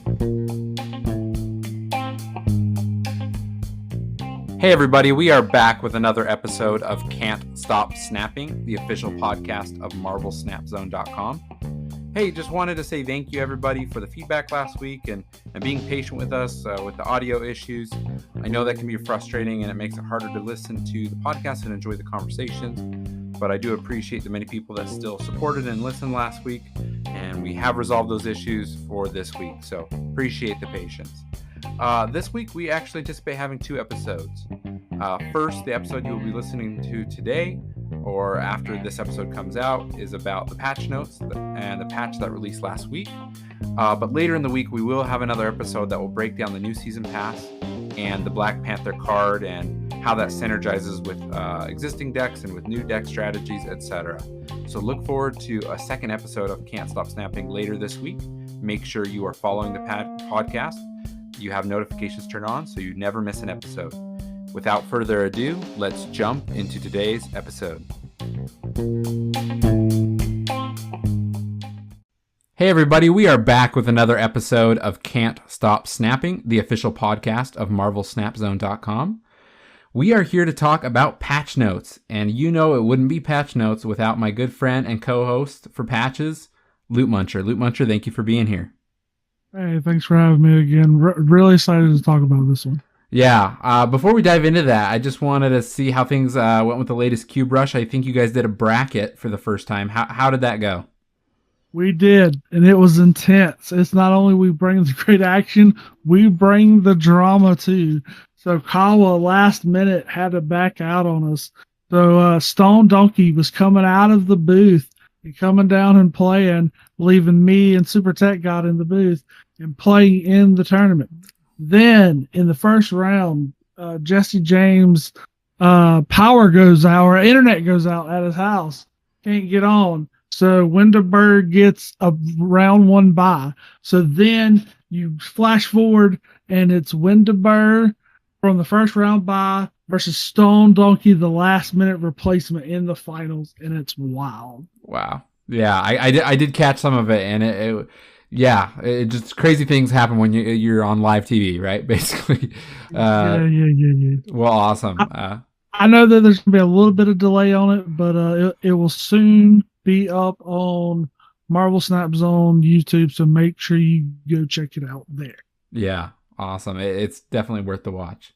Hey everybody, we are back with another episode of Can't Stop Snapping, the official podcast of MarvelSnapZone.com. Hey, just wanted to say thank you everybody for the feedback last week and being patient with us with the audio issues. I know that can be frustrating and it makes it harder to listen to the podcast and enjoy the conversations, but I do appreciate the many people that still supported and listened last week, and we have resolved those issues for this week, so appreciate the patience. This week, we actually anticipate having 2 episodes. First, the episode you will be listening to today, or after this episode comes out, is about the patch notes and the patch that released last week. But later in the week, we will have another episode that will break down the new season pass and the Black Panther card and how that synergizes with existing decks and with new deck strategies, etc. So look forward to a second episode of Can't Stop Snapping later this week. Make sure you are following the podcast. You have notifications turned on so you never miss an episode. Without further ado, let's jump into today's episode. Hey everybody, we are back with another episode of Can't Stop Snapping, the official podcast of MarvelSnapZone.com. We are here to talk about patch notes, and you know it wouldn't be patch notes without my good friend and co-host for patches, Lootmuncher. Lootmuncher, thank you for being here. Hey, thanks for having me again. Really excited to talk about this one. Yeah, before we dive into that, I just wanted to see how things went with the latest Cube Rush. I think you guys did a bracket for the first time. How did that go? We did, and it was intense. It's not only we bring the great action, we bring the drama too. So Kawa last minute had to back out on us. So Stone Donkey was coming out of the booth and coming down and playing, leaving me and Super Tech God in the booth and playing in the tournament. Then in the first round, Jesse James' power goes out, or internet goes out at his house. Can't get on. So Winterberg gets a round 1 bye. So then you flash forward and it's Winterberg from the first round bye versus Stone Donkey, the last minute replacement in the finals. And it's wild. Wow. Yeah, I did catch some of it, and it just crazy things happen when you're on live TV, right? Basically. Yeah. Well, awesome. I know that there's going to be a little bit of delay on it, but it will soon be up on Marvel Snap Zone YouTube, so make sure you go check it out there. Yeah, awesome. It's definitely worth the watch.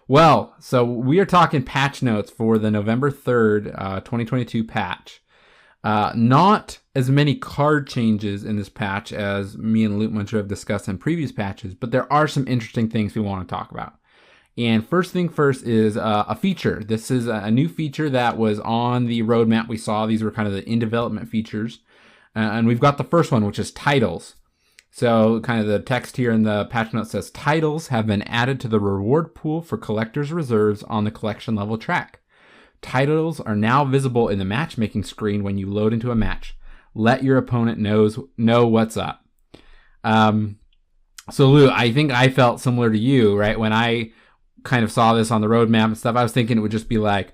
Well, so we are talking patch notes for the November 3rd, 2022 patch. Not as many card changes in this patch as me and Lootmuncher have discussed in previous patches, but there are some interesting things we want to talk about. And first thing first is a feature. This is a new feature that was on the roadmap we saw. These were kind of the in-development features. And we've got the first one, which is titles. So kind of the text here in the patch note says, titles have been added to the reward pool for collector's reserves on the collection level track. Titles are now visible in the matchmaking screen when you load into a match. Let your opponent know what's up. So Lou, I think I felt similar to you, right? When I kind of saw this on the roadmap and stuff, I was thinking it would just be like,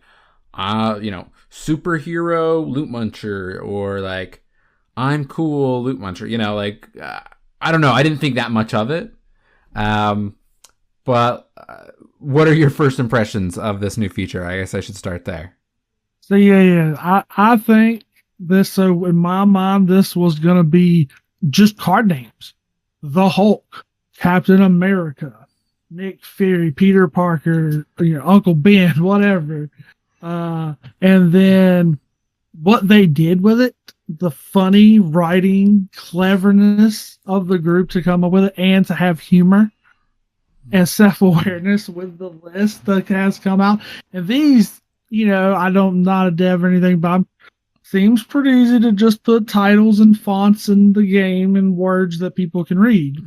superhero Lootmuncher, or like, I'm cool Lootmuncher, I don't know. I didn't think that much of it. But what are your first impressions of this new feature? I guess I should start there. So I think this, so in my mind, this was going to be just card names. The Hulk, Captain America, Nick Fury, Peter Parker, Uncle Ben, whatever. And then what they did with it, the funny writing cleverness of the group to come up with it, and to have humor and self-awareness with the list that has come out. And these, I'm not a dev or anything, but seems pretty easy to just put titles and fonts in the game and words that people can read.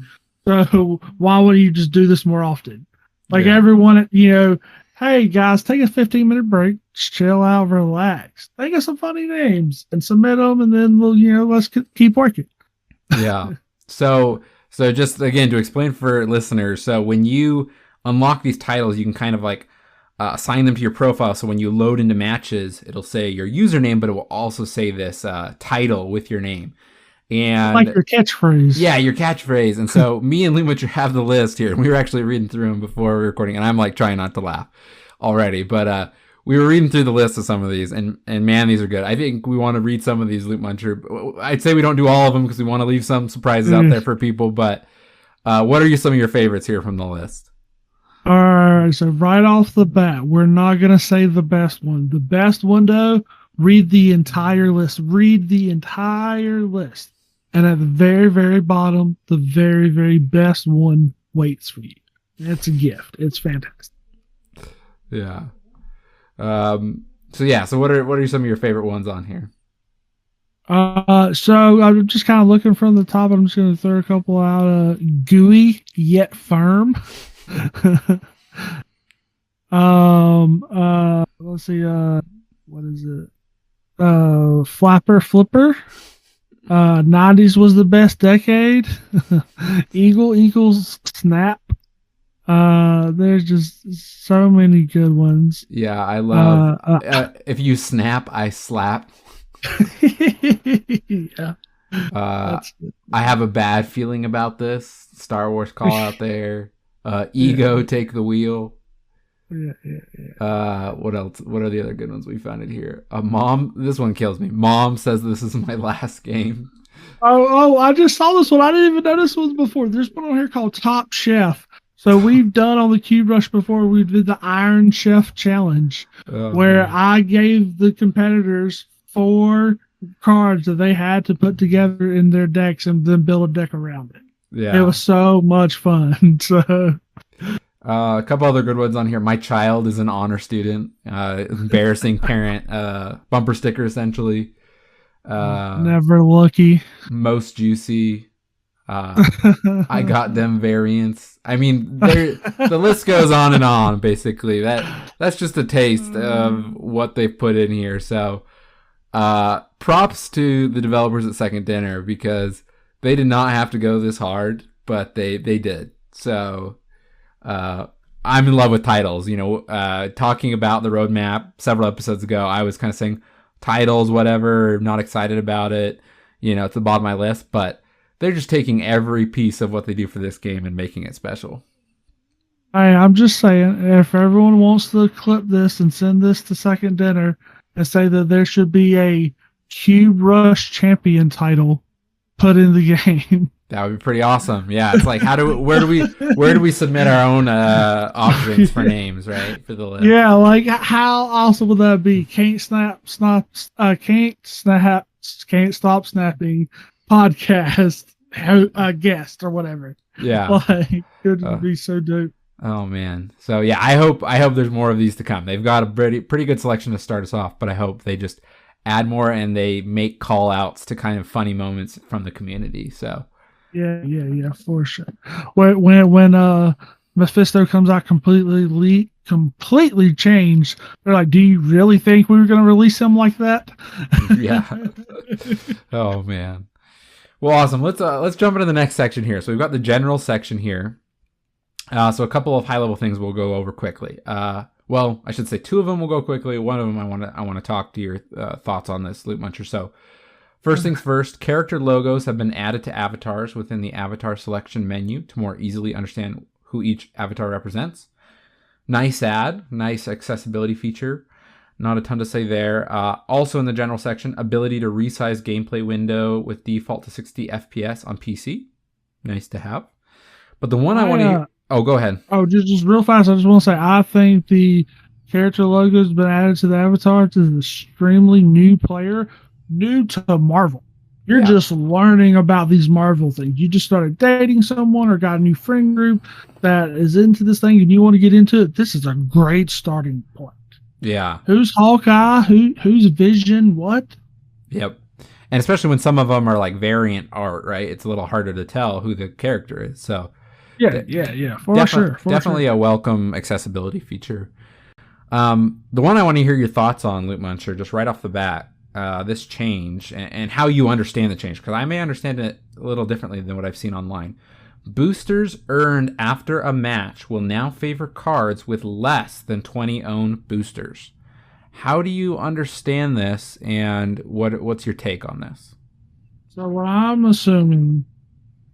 So why wouldn't you just do this more often? Everyone, hey guys, take a 15-minute break, just chill out, relax. Think of some funny names and submit them, and then let's keep working. Yeah. So just again to explain for listeners, so when you unlock these titles, you can kind of assign them to your profile. So when you load into matches, it'll say your username, but it will also say this title with your name. And like your catchphrase. Yeah, your catchphrase. And so me and Lootmuncher have the list here, and we were actually reading through them before we were recording, and I'm like trying not to laugh already. But we were reading through the list of some of these, and man, these are good. I think we want to read some of these, Lootmuncher. I'd say we don't do all of them because we want to leave some surprises out there for people. But what are some of your favorites here from the list? All right, so right off the bat, we're not going to say the best one. The best one, though, read the entire list. Read the entire list. And at the very, very bottom, the very, very best one waits for you. It's a gift. It's fantastic. Yeah. So what are some of your favorite ones on here? So I'm just kind of looking from the top. I'm just going to throw a couple out. Gooey yet firm. Let's see. What is it? Flapper Flipper. 90s was the best decade. Eagles Snap. There's just so many good ones. Yeah, I love if you snap, I slap. Yeah. I have a bad feeling about this. Star Wars call out there. Ego, take the wheel. Yeah. What else? What are the other good ones we found in here? Mom, this one kills me. Mom says this is my last game. Oh, I just saw this one. I didn't even know this one before. There's one on here called Top Chef. So we've done on the Cube Rush before. We did the Iron Chef Challenge, where I gave the competitors 4 cards that they had to put together in their decks and then build a deck around it. Yeah, it was so much fun. So. A couple other good ones on here. My child is an honor student. Embarrassing parent. Bumper sticker, essentially. Never lucky. Most juicy. I got them variants. I mean, the list goes on and on. Basically, that's just a taste of what they've put in here. So, props to the developers at Second Dinner because they did not have to go this hard, but they did. So. I'm in love with titles. Talking about the roadmap several episodes ago, I was kind of saying titles, whatever, not excited about it. It's the bottom of my list, but they're just taking every piece of what they do for this game and making it special. I'm just saying, if everyone wants to clip this and send this to Second Dinner and say that there should be a Cube Rush champion title put in the game. That would be pretty awesome. Yeah, it's like where do we submit our own options for names, right? For the list. Yeah, like how awesome would that be? Can't stop snapping podcast guest or whatever. Yeah, like it would be so dope. Oh man. So yeah, I hope there's more of these to come. They've got a pretty good selection to start us off, but I hope they just add more and they make call outs to kind of funny moments from the community. So. Yeah, for sure. When Mephisto comes out completely changed, they're like, "Do you really think we were going to release him like that?" Yeah. Oh man. Well, awesome. Let's jump into the next section here. So we've got the general section here. So a couple of high level things we'll go over quickly. Well, I should say 2 of them will go quickly. One of them I want to talk to your thoughts on this, Lootmuncher. So. First things first, character logos have been added to avatars within the avatar selection menu to more easily understand who each avatar represents. Nice accessibility feature. Not a ton to say there. Also in the general section, ability to resize gameplay window with default to 60 FPS on PC. Nice to have. But the one I want to... Oh, go ahead. Oh, just real fast, I just want to say, I think the character logo has been added to the avatar to an extremely new player. New to Marvel. You're just learning about these Marvel things. You just started dating someone or got a new friend group that is into this thing and you want to get into it. This is a great starting point. Yeah. Who's Hawkeye? Who's Vision? What? Yep. And especially when some of them are like variant art, right? It's a little harder to tell who the character is. So yeah. For sure. Definitely a welcome accessibility feature. The one I want to hear your thoughts on, Lootmuncher, just right off the bat. This change and how you understand the change, because I may understand it a little differently than what I've seen online. Boosters earned after a match will now favor cards with less than 20 owned boosters. How do you understand this, and what's your take on this? So what I'm assuming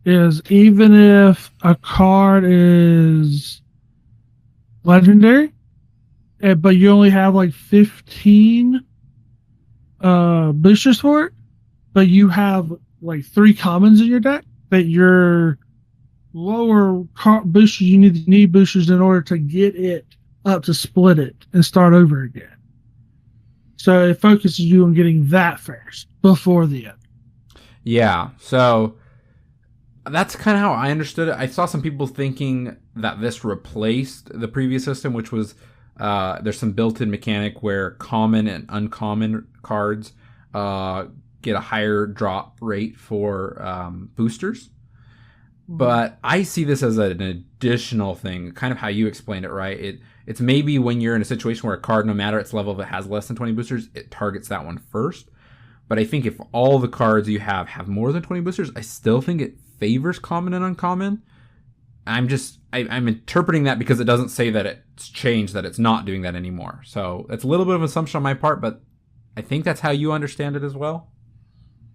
is even if a card is legendary, but you only have like 15 boosters for it, but you have like 3 commons in your deck, that your lower boosters, you need boosters in order to get it up to split it and start over again. So it focuses you on getting that first before the end. Yeah, so that's kind of how I understood it. I saw some people thinking that this replaced the previous system, which was there's some built-in mechanic where common and uncommon cards get a higher drop rate for boosters. But I see this as an additional thing, kind of how you explained it, right? It's maybe when you're in a situation where a card, no matter its level, if it has less than 20 boosters, it targets that one first. But I think if all the cards you have more than 20 boosters, I still think it favors common and uncommon. I'm interpreting that because it doesn't say that it's changed, that it's not doing that anymore. So it's a little bit of an assumption on my part, but I think that's how you understand it as well.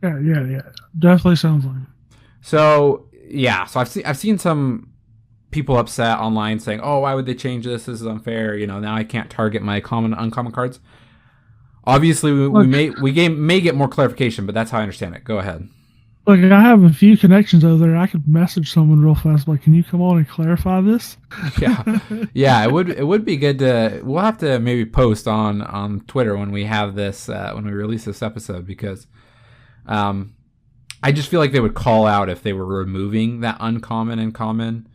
Yeah. Definitely sounds like it. So yeah, so I've seen some people upset online saying, "Oh, why would they change this? This is unfair. Now I can't target my common and uncommon cards." Obviously, we may get more clarification, but that's how I understand it. Go ahead. Look, I have a few connections over there. I could message someone real fast, like, "Can you come on and clarify this?" Yeah. It would be good to. We'll have to maybe post on Twitter when we have this when we release this episode, because I just feel like they would call out if they were removing that uncommon and common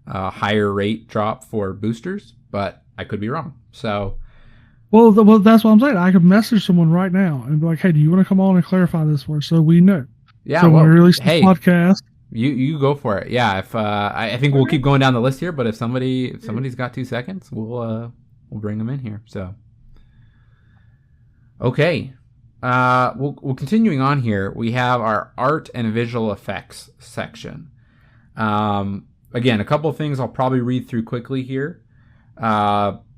higher rate drop for boosters, but I could be wrong. So. Well, that's what I'm saying. I could message someone right now and be like, "Hey, do you want to come on and clarify this for us so we know?" Yeah. So when we release this podcast, you go for it. Yeah. If I think we'll keep going down the list here, but if somebody's got 2 seconds, we'll bring them in here. So. Okay. We'll continuing on here. We have our art and visual effects section. Again, a couple of things I'll probably read through quickly here.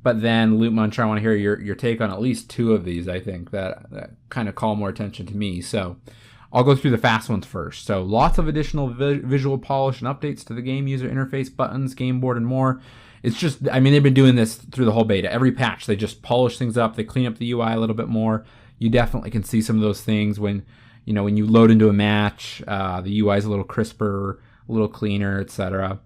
But then, Lootmuncher, I want to hear your take on at least 2 of these, I think, that kind of call more attention to me. So I'll go through the fast ones first. So lots of additional visual polish and updates to the game user interface, buttons, game board, and more. It's just, they've been doing this through the whole beta. Every patch, they just polish things up. They clean up the UI a little bit more. You definitely can see some of those things when you load into a match. The UI is a little crisper, a little cleaner, etc.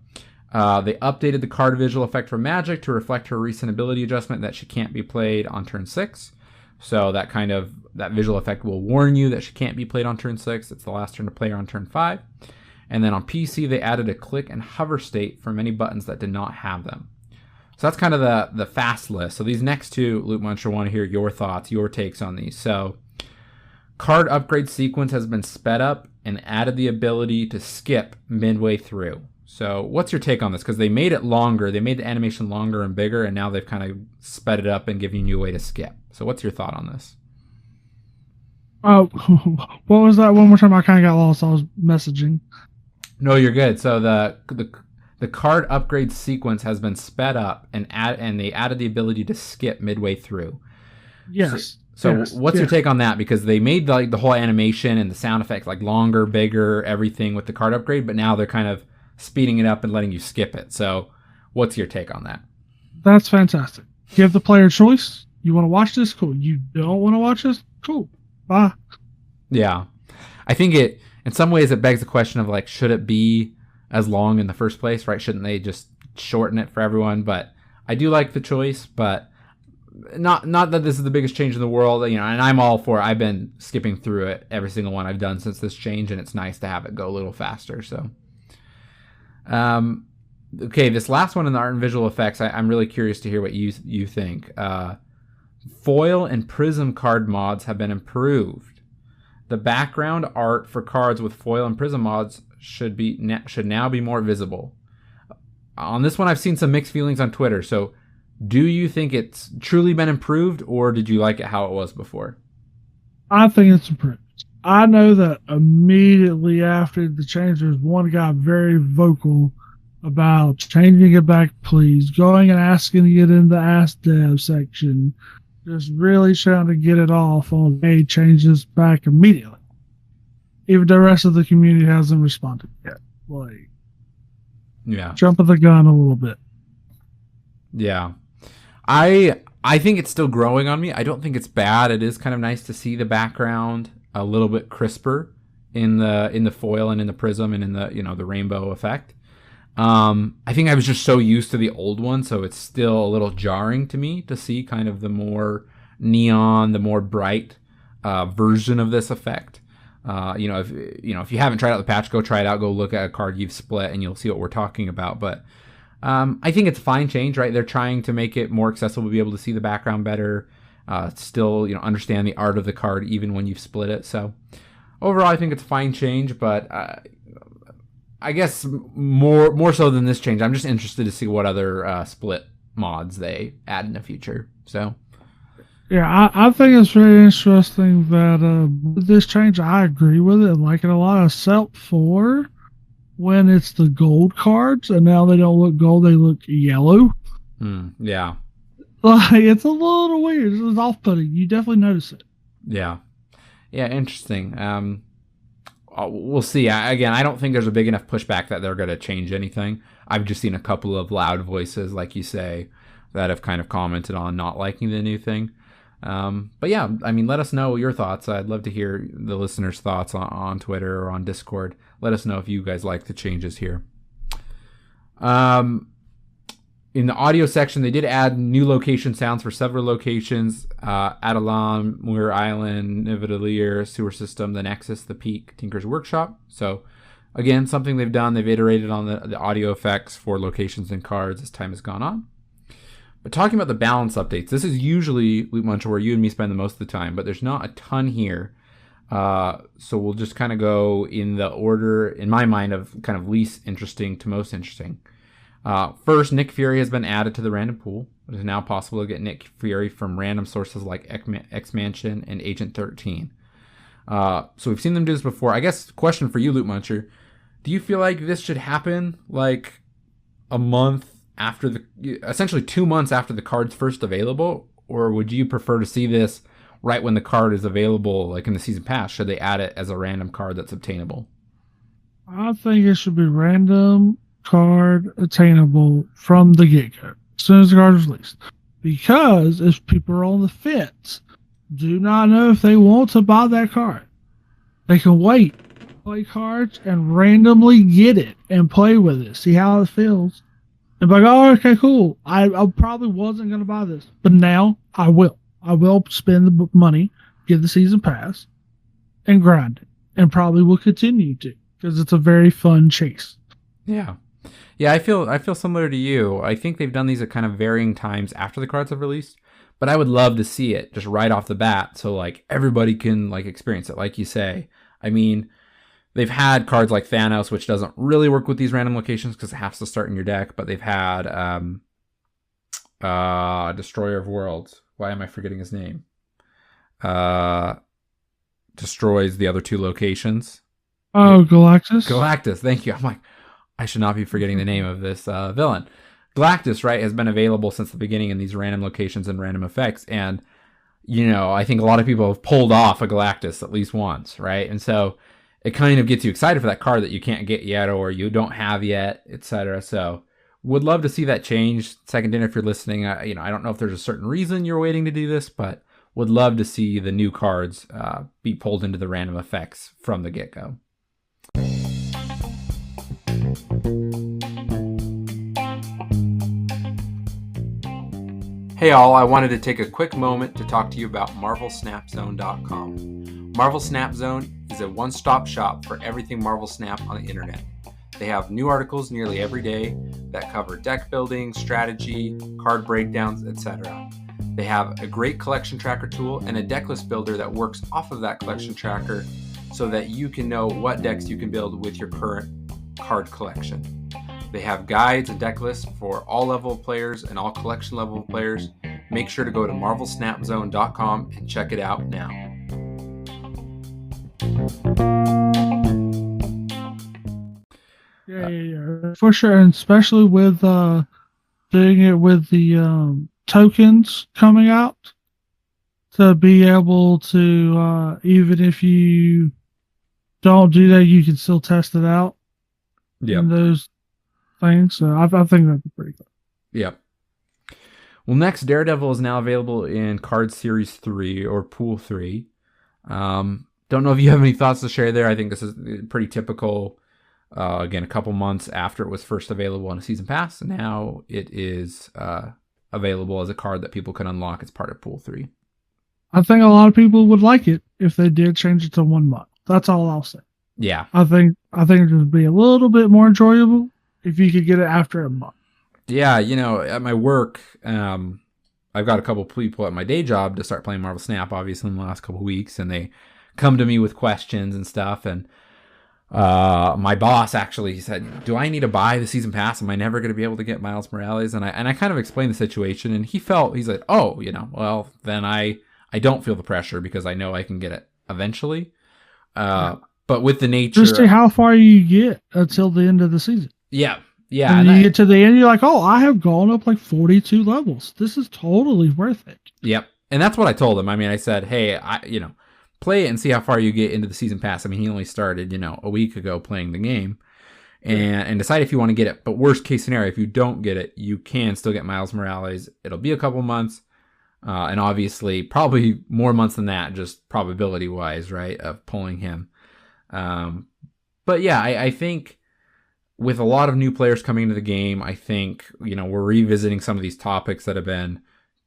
They updated the card visual effect for Magic to reflect her recent ability adjustment that she can't be played on turn 6. So that visual effect will warn you that she can't be played on turn 6. It's the last turn to play her on turn 5. And then on PC, they added a click and hover state for many buttons that did not have them. So that's kind of the fast list. So these next 2, Lootmuncher, want to hear your thoughts, your takes on these. So card upgrade sequence has been sped up and added the ability to skip midway through. So what's your take on this? Because they made it longer. They made the animation longer and bigger, and now they've kind of sped it up and given you a way to skip. So what's your thought on this? Oh, what was that? One more time. I kind of got lost. I was messaging. No, you're good. So the card upgrade sequence has been sped up and they added the ability to skip midway through. Yes. So what's your take on that? Because they made the whole animation and the sound effects longer, bigger, everything with the card upgrade, but now they're kind of speeding it up and letting you skip it. So what's your take on that? That's fantastic. Give the player choice. You want to watch this? Cool. You don't want to watch this? Cool. Bye. Yeah. I think in some ways it begs the question of should it be as long in the first place, right? Shouldn't they just shorten it for everyone? But I do like the choice, but not that this is the biggest change in the world, and I'm all for it. I've been skipping through it, every single one I've done since this change, and it's nice to have it go a little faster. So okay, this last one in the art and visual effects, I'm really curious to hear what you think. Foil and prism card mods have been improved. The background art for cards with foil and prism mods should now be more visible. On this one, I've seen some mixed feelings on Twitter. So do you think it's truly been improved, or did you like it how it was before? I think it's improved. I know that immediately after the change, there's one guy very vocal about changing it back, please, going and asking to get in the Ask Dev section, just really trying to get it off on, hey, change this back immediately. even the rest of the community hasn't responded yet. Like, Yeah. jumping the gun a little bit. Yeah. I think it's still growing on me. I don't think it's bad. It is kind of nice to see the background a little bit crisper in the foil and in the prism and in the the rainbow effect. I think I was just so used to the old one, so it's still a little jarring to me to see kind of the more neon, the more bright version of this effect. If you haven't tried out the patch, go try it out. Go look at a card you've split, and you'll see what we're talking about. But I think it's a fine change, right? They're trying to make it more accessible, to be able to see the background better, still understand the art of the card even when you've split it. So overall, I think it's a fine change, but I guess more so than this change, I'm just interested to see what other split mods they add in the future. So yeah, I think it's very interesting that with this change, I agree with it and like it a lot, except for when it's the gold cards, and now they don't look gold, they look yellow. Yeah. Like, it's a little weird. It's off-putting. You definitely notice it. Yeah. Yeah, interesting. We'll see. Again, I don't think there's a big enough pushback that they're going to change anything. I've just seen a couple of loud voices, like you say, that have kind of commented on not liking the new thing. But yeah, I mean, let us know your thoughts. I'd love to hear the listeners' thoughts on Twitter or on Discord. Let us know if you guys like the changes here. In the audio section, they did add new location sounds for several locations. Adelan, Muir Island, Nidavellir, Sewer System, the Nexus, the Peak, Tinker's Workshop. So again, something they've done. They've iterated on the audio effects for locations and cards as time has gone on. But talking about the balance updates, this is usually Lootmuncher where you and me spend the most of the time, but there's not a ton here. So we'll just kind of go in the order, in my mind, of kind of least interesting to most interesting. First, Nick Fury has been added to the random pool. It is now possible to get Nick Fury from random sources like X-Mansion and Agent 13. So we've seen them do this before. I guess, question for you, Lootmuncher. Do you feel like this should happen like a month after essentially 2 months after the card's first available? Or would you prefer to see this right when the card is available, like in the season pass? Should they add it as a random card that's obtainable? I think it should be random card attainable from the get-go as soon as the card is released. Because if people are on the fence, do not know if they want to buy that card, they can wait, play cards, and randomly get it and play with it, see how it feels. And be like, oh, okay, cool. I probably wasn't going to buy this, but now I will. I will spend the money, get the season pass, and grind it. And probably will continue to, because it's a very fun chase. Yeah. Yeah, I feel similar to you. I think they've done these at kind of varying times after the cards have released, but I would love to see it just right off the bat so like everybody can like experience it, like you say. I mean, they've had cards like Thanos, which doesn't really work with these random locations because it has to start in your deck, but they've had Destroyer of Worlds. Why am I forgetting his name? Destroys the other two locations. Oh, Galactus? Galactus, thank you. I'm like, I should not be forgetting the name of this villain. Galactus, right, has been available since the beginning in these random locations and random effects. And, I think a lot of people have pulled off a Galactus at least once, right? And so it kind of gets you excited for that card that you can't get yet or you don't have yet, etc. So would love to see that change. Second Dinner, if you're listening, I don't know if there's a certain reason you're waiting to do this, but would love to see the new cards be pulled into the random effects from the get-go. Hey all, I wanted to take a quick moment to talk to you about MarvelSnapZone.com. Marvel Snap Zone is a one-stop shop for everything Marvel Snap on the internet. They have new articles nearly every day that cover deck building, strategy, card breakdowns, etc. They have a great collection tracker tool and a deck list builder that works off of that collection tracker so that you can know what decks you can build with your current card collection. They have guides and deck lists for all level of players and all collection level of players. Make sure to go to MarvelSnapZone.com and check it out now. Yeah, for sure, and especially with doing it with the tokens coming out, to be able to even if you don't do that, you can still test it out Yeah. in those things. So I think that'd be pretty cool. Yep. Well, next, Daredevil is now available in Card Series 3 or Pool 3. Don't know if you have any thoughts to share there. I think this is pretty typical. Again, a couple months after it was first available on a season pass, now it is available as a card that people can unlock as part of Pool 3. I think a lot of people would like it if they did change it to 1 month. That's all I'll say. Yeah. I think it would be a little bit more enjoyable if you could get it after a month. Yeah, at my work, I've got a couple people at my day job to start playing Marvel Snap, obviously, in the last couple of weeks, and they come to me with questions and stuff, and my boss actually said, do I need to buy the season pass? Am I never going to be able to get Miles Morales? And I kind of explained the situation, and he's like, oh, well, then I don't feel the pressure because I know I can get it eventually. But with the nature... Just see how far you get until the end of the season. Yeah. And you get to the end, you're like, oh, I have gone up like 42 levels. This is totally worth it. Yep. And that's what I told him. I mean, I said, hey, play it and see how far you get into the season pass. I mean, he only started, a week ago playing the game and decide if you want to get it. But worst case scenario, if you don't get it, you can still get Miles Morales. It'll be a couple months. And obviously probably more months than that, just probability wise, right, of pulling him. But yeah, I think with a lot of new players coming into the game, I think, we're revisiting some of these topics that have been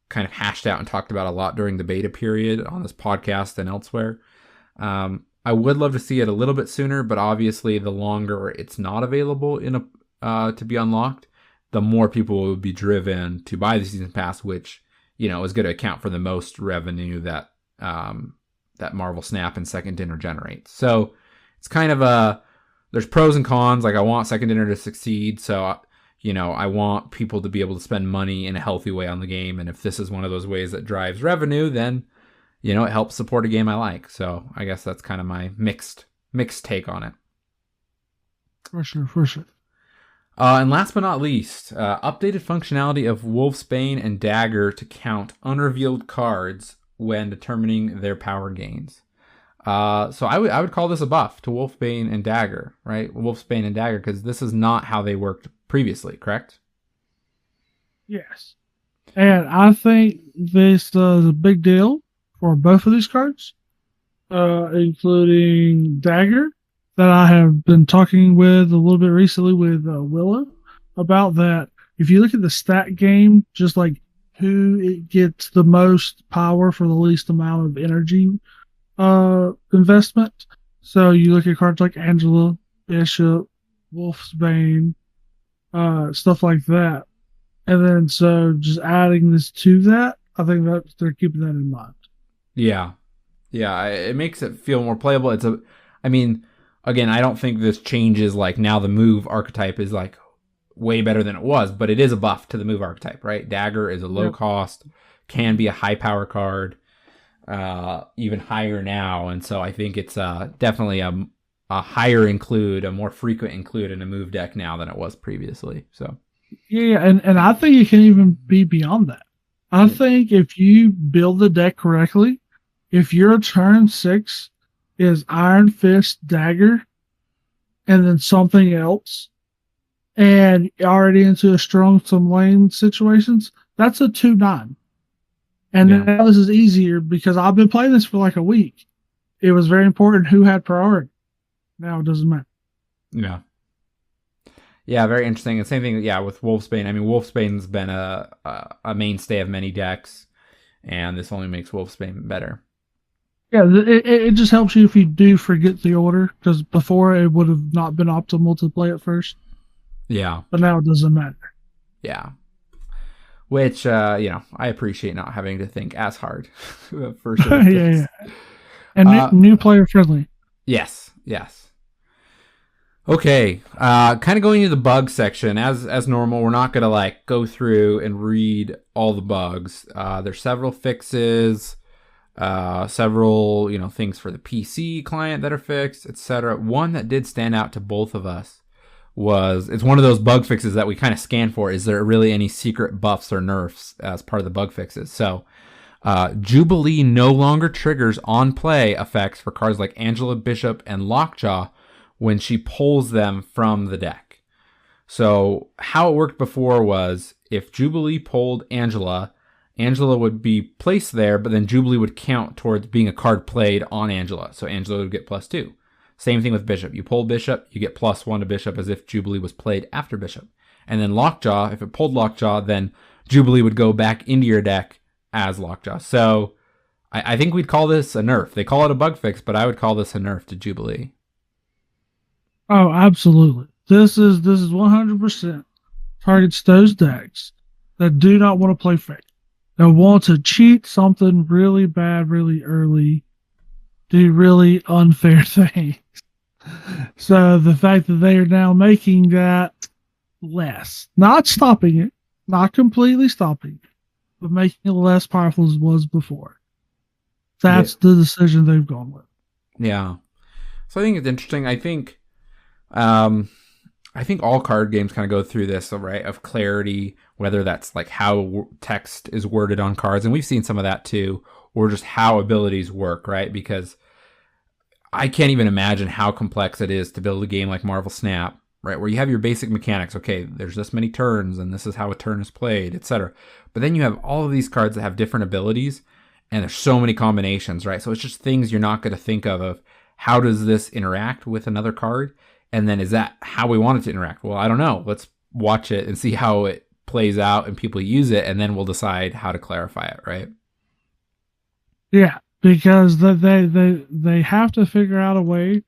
kind of hashed out and talked about a lot during the beta period on this podcast and elsewhere. I would love to see it a little bit sooner, but obviously the longer it's not available to be unlocked, the more people will be driven to buy the season pass, which, is going to account for the most revenue that Marvel Snap and Second Dinner generates. So it's kind of there's pros and cons. Like, I want Second Dinner to succeed, so I want people to be able to spend money in a healthy way on the game. And if this is one of those ways that drives revenue, then, it helps support a game I like. So I guess that's kind of my mixed take on it. For sure. And last but not least, updated functionality of Wolfsbane and Dagger to count unrevealed cards when determining their power gains. So I would call this a buff to Wolfsbane and Dagger, right? Wolfsbane and Dagger, because this is not how they worked previously, correct? Yes. And I think this is a big deal for both of these cards, including Dagger, that I have been talking with a little bit recently with Willow about that. If you look at the stat game, just like who it gets the most power for the least amount of energy investment. So you look at cards like Angela, Bishop, Wolfsbane, stuff like that. And then so just adding this to that, I think that they're keeping that in mind. Yeah. It makes it feel more playable. Again, I don't think this changes, like, now the move archetype is like way better than it was, but it is a buff to the move archetype, right? Dagger is a low cost, can be a high power card, even higher now. And so I think it's definitely a higher include, a more frequent include in a move deck now than it was previously. So yeah, and I think it can even be beyond that. I think if you build the deck correctly, if your turn 6 is Iron Fist, Dagger, and then something else, and already into a strong some lane situations, that's a 2/9. And now this is easier because I've been playing this for like a week. It was very important who had priority. Now it doesn't matter. Yeah, very interesting. And same thing, with Wolfsbane. I mean, Wolfsbane's been a mainstay of many decks, and this only makes Wolfsbane better. Yeah, it just helps you if you do forget the order, because before it would have not been optimal to play it first. Yeah. But now it doesn't matter. Yeah. Which, I appreciate not having to think as hard for certain yeah. And new player friendly. Yes. Okay, kind of going into the bug section. As normal, we're not going to go through and read all the bugs. There's several fixes, several things for the PC client that are fixed, etc. One that did stand out to both of us was, it's one of those bug fixes that we kind of scan for. Is there really any secret buffs or nerfs as part of the bug fixes? So Jubilee no longer triggers on play effects for cards like Angela, Bishop, and Lockjaw when she pulls them from the deck. So how it worked before was if Jubilee pulled Angela, Angela would be placed there, but then Jubilee would count towards being a card played on Angela. So Angela would get +2. Same thing with Bishop. You pull Bishop, you get +1 to Bishop as if Jubilee was played after Bishop. And then Lockjaw, if it pulled Lockjaw, then Jubilee would go back into your deck as Lockjaw. So I think we'd call this a nerf. They call it a bug fix, but I would call this a nerf to Jubilee. Oh, absolutely. This is 100% targets those decks that do not want to play fake. That want to cheat something really bad really early, do really unfair things. So the fact that they are now making that less, not stopping it, not completely stopping it, but making it less powerful as it was before. That's the decision they've gone with. Yeah. So I think it's interesting. I think all card games kind of go through this, right, of clarity, whether that's like how text is worded on cards, and we've seen some of that too, or just how abilities work, right? Because I can't even imagine how complex it is to build a game like Marvel Snap, right, where you have your basic mechanics. Okay, there's this many turns, and this is how a turn is played, etc. But then you have all of these cards that have different abilities, and there's so many combinations, right? So it's just things you're not going to think of how does this interact with another card? And then is that how we want it to interact? Well, I don't know. Let's watch it and see how it plays out and people use it, and then we'll decide how to clarify it, right? Yeah, because they have to figure out a way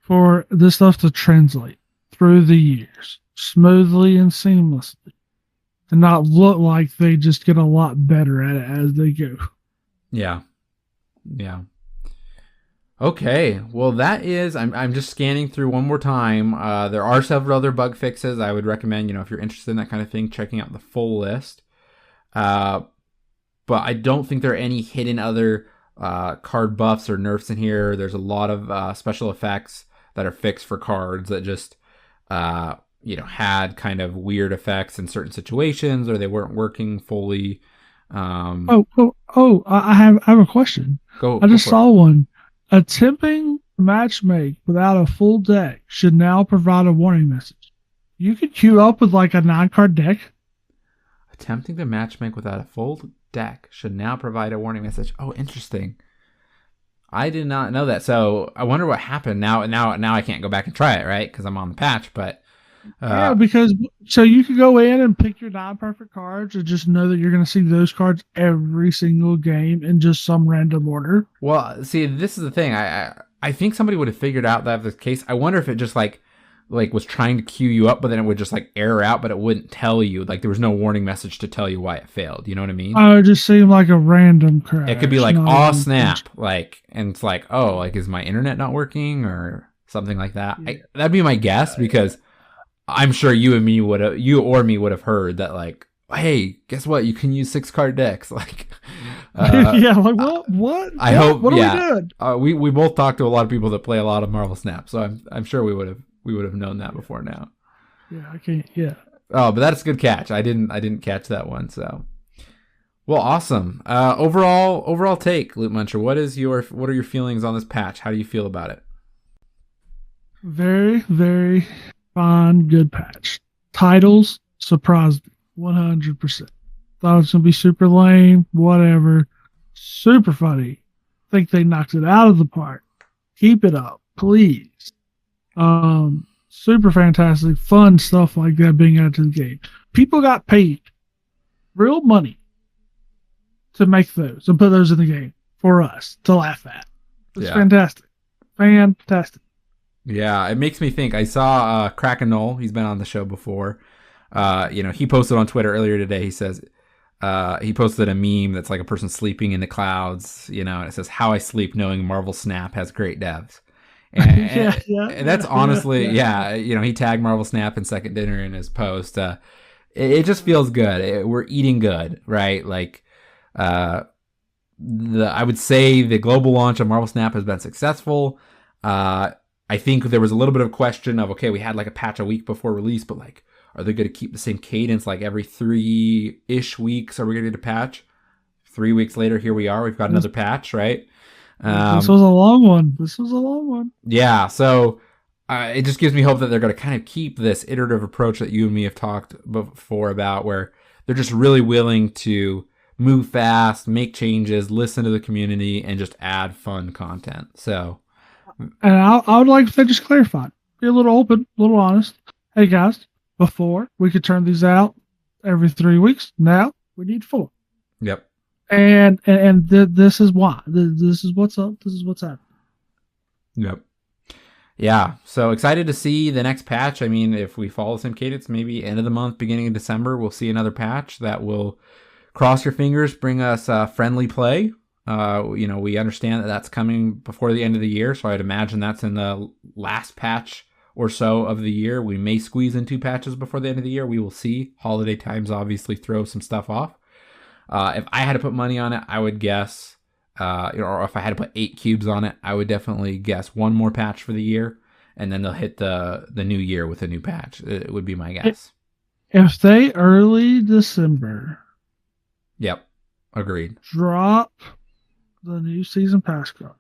for this stuff to translate through the years smoothly and seamlessly and not look like they just get a lot better at it as they go. Yeah. Yeah. Okay, well that is, I'm just scanning through one more time. There are several other bug fixes. I would recommend, if you're interested in that kind of thing, checking out the full list. But I don't think there are any hidden other card buffs or nerfs in here. There's a lot of special effects that are fixed for cards that just, had kind of weird effects in certain situations, or they weren't working fully. I have a question. I just saw one. Attempting matchmake without a full deck should now provide a warning message. You could queue up with like a 9-card deck. Attempting to matchmake without a full deck should now provide a warning message. Oh, interesting. I did not know that. So I wonder what happened. Now I can't go back and try it, right? Because I'm on the patch. But yeah, because so you could go in and pick your 9 perfect cards and just know that you're going to see those cards every single game in just some random order. Well, see, this is the thing. I think somebody would have figured out that was the case. I wonder if it just like was trying to queue you up, but then it would just like error out, but it wouldn't tell you. Like there was no warning message to tell you why it failed. You know what I mean? Oh, it just seemed like a random crash. It could be like, oh snap, and it's like, oh, is my internet not working or something like that? Yeah. That'd be my guess because I'm sure you or me would have heard that like, hey, guess what? You can use 6-card decks. Like, yeah, like what? I hope. What yeah, are we doing? We both talked to a lot of people that play a lot of Marvel Snap, so I'm sure we would have known that before now. Yeah, I can't. Yeah. Oh, but that's a good catch. I didn't catch that one. So, well, awesome. Overall take, Lootmuncher. What are your feelings on this patch? How do you feel about it? Very, very fine, good patch. Titles surprised me 100%. Thought it was gonna be super lame, whatever. Super funny. Think they knocked it out of the park. Keep it up, please. Super fantastic, fun stuff like that being added to the game. People got paid real money to make those and put those in the game for us to laugh at. It's fantastic. Fantastic. Yeah, it makes me think. I saw Kraken Knoll. He's been on the show before. He posted on Twitter earlier today. He says he posted a meme that's like a person sleeping in the clouds, and it says, "How I sleep knowing Marvel Snap has great devs." And that's honestly, he tagged Marvel Snap and Second Dinner in his post. It just feels good. We're eating good, right? Like, I would say the global launch of Marvel Snap has been successful. I think there was a little bit of question of, okay, we had like a patch a week before release, but like, are they going to keep the same cadence? Like every 3-ish weeks, are we going to get a patch? 3 weeks later, here we are. We've got another patch, right? This was a long one. Yeah, so it just gives me hope that they're going to kind of keep this iterative approach that you and me have talked before about, where they're just really willing to move fast, make changes, listen to the community, and just add fun content. So, and I would like if they just clarified, be a little open, a little honest. Hey guys, before we could turn these out every 3 weeks, now we need 4. Yep. And this is why. This is what's up. This is what's happening. Yep. Yeah. So excited to see the next patch. I mean, if we follow the same cadence, maybe end of the month, beginning of December, we'll see another patch that will, cross your fingers, bring us friendly play. We understand that that's coming before the end of the year, so I'd imagine that's in the last patch or so of the year. We may squeeze in 2 patches before the end of the year. We will see. Holiday times obviously throw some stuff off. If I had to put money on it, I would guess, or if I had to put 8 cubes on it, I would definitely guess 1 more patch for the year, and then they'll hit the new year with a new patch. It would be my guess. If they early December, yep, agreed, drop the new season pass card,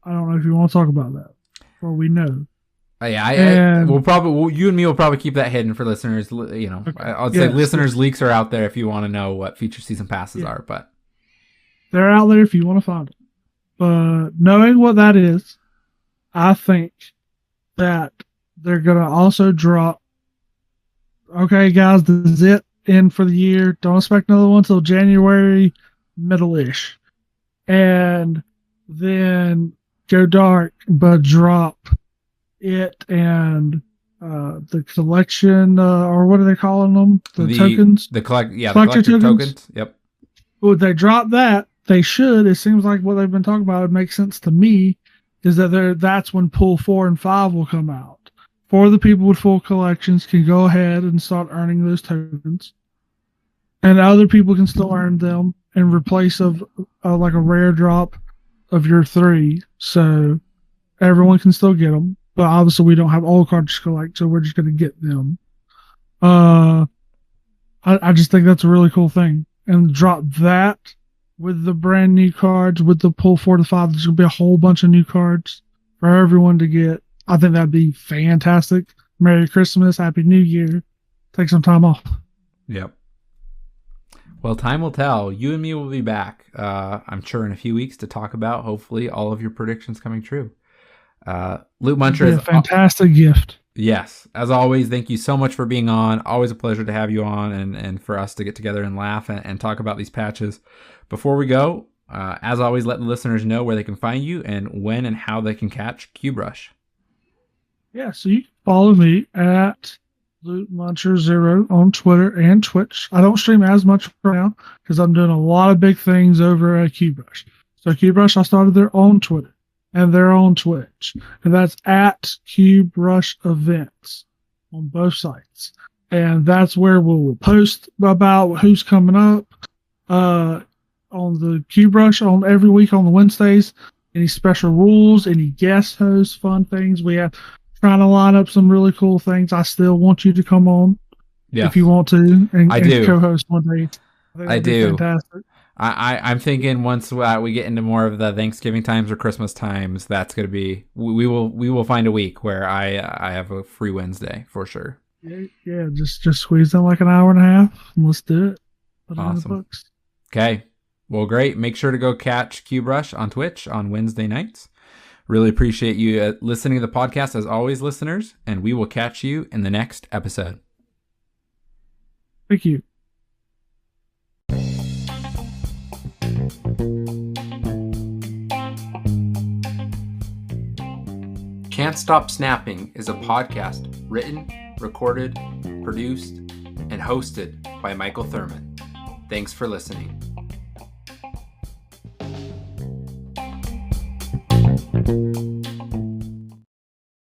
I don't know if you want to talk about that, or we know. We'll probably, you and me will probably keep that hidden for listeners. Okay. I'll say listeners' leaks are out there if you want to know what future season passes are, but they're out there if you want to find them. But knowing what that is, I think that they're going to also drop. Okay, guys, this is it. In for the year. Don't expect another one until January, middle-ish, and then go dark, but drop it and the collection, or what are they calling them? The tokens? The collector tokens. Yep. Would they drop that? They should. It seems like what they've been talking about, it makes sense to me, is that that's when Pool 4 and 5 will come out. For the people with full collections can go ahead and start earning those tokens. And other people can still earn them in replace of like a rare drop of your 3. So everyone can still get them. But obviously we don't have all cards to collect, so we're just going to get them. I just think that's a really cool thing. And drop that with the brand new cards, with the pull 4 to 5. There's going to be a whole bunch of new cards for everyone to get. I think that'd be fantastic. Merry Christmas, Happy New Year. Take some time off. Yep. Well, time will tell. You and me will be back, I'm sure, in a few weeks to talk about, hopefully, all of your predictions coming true. Lootmuncher is a fantastic gift. Yes. As always, thank you so much for being on. Always a pleasure to have you on and for us to get together and laugh and talk about these patches. Before we go, as always, let the listeners know where they can find you and when and how they can catch QBrush. Yeah, so you can follow me at Lootmuncher0 on Twitter and Twitch. I don't stream as much right now because I'm doing a lot of big things over at QBrush. So QBrush, I started their own Twitter and their own Twitch, and that's at QBrush Events on both sites. And that's where we'll post about who's coming up on the QBrush on every week on the Wednesdays. Any special rules, any guest hosts, fun things. We have trying to line up some really cool things. I still want you to come on if you want to and co-host one day. I do. Fantastic. I'm thinking once we get into more of the Thanksgiving times or Christmas times, that's going to be we will find a week where I have a free Wednesday for sure. Yeah, just squeeze in like an hour and a half and let's do it. Put it in the books. Okay. Well, great. Make sure to go catch QBrush on Twitch on Wednesday nights. Really appreciate you listening to the podcast as always, listeners, and we will catch you in the next episode. Thank you. Can't Stop Snapping is a podcast written, recorded, produced, and hosted by Michael Thurman. Thanks for listening.